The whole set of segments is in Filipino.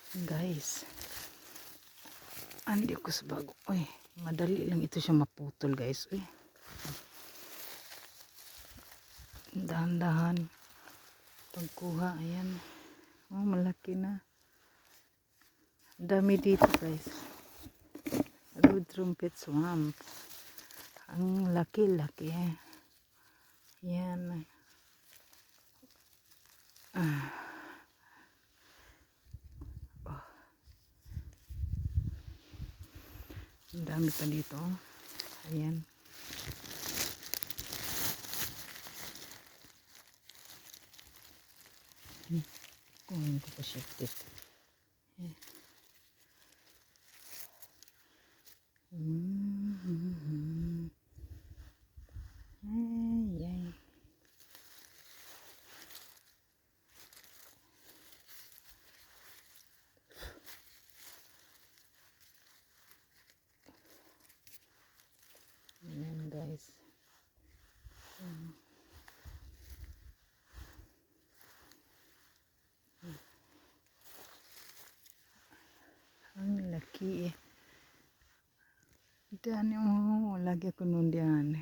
Guys, andi ko sa bago. Uy, madali lang ito siya maputol guys. Uy, dahan-dahan pagkuha. Ayan, oh, malaki na. Dami dito guys. Red trumpet swamp. Ang laki-laki. Yan. Ang dami pa dito. Ayan. Kunin ko pa siya dito. Ayan. Ayan guys. Ang laki eh. Diyan oh, lagi ako nun diyan.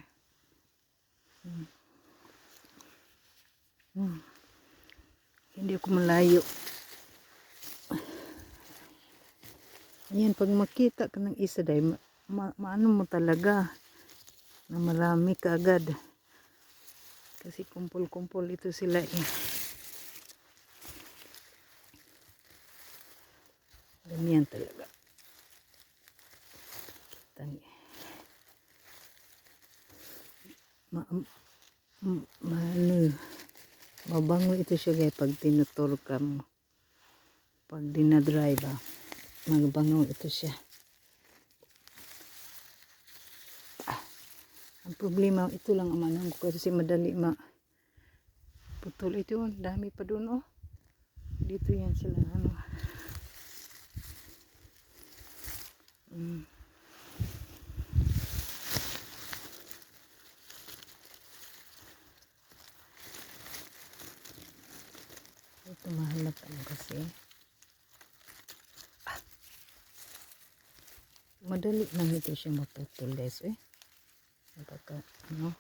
Hindi ako malayo. Ayan, pag makita ka ng isa day, maano mo talaga na marami ka agad. Kasi kumpul-kumpul ito sila eh. Damihan talaga. Kita niya. Mabango ito siya guys pag tinuturo ka mo. Pag dinadrive magbango ito siya. Ang problema ito lang ang manang ko kasi madali putol ito. Dami pa doon oh. Dito yan sila ano. Ito mahalap ano kasi. Madali lang ito siya maputol guys eh. Napaka ano.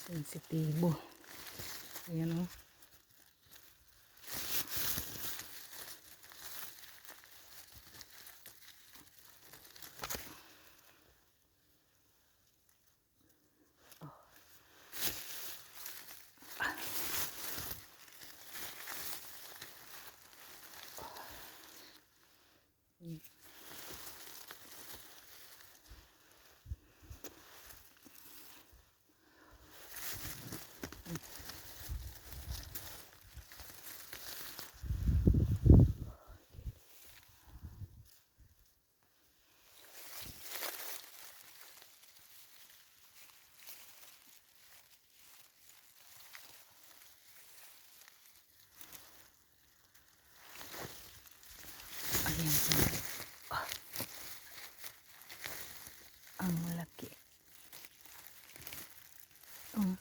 Sensitibo. Ayan oh. Ayan. Ang laki. Ayan.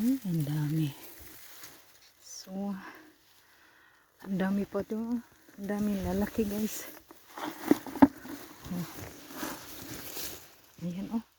Ang dami. So, ang dami pa to. Ang dami lalaki guys. Ayan oh.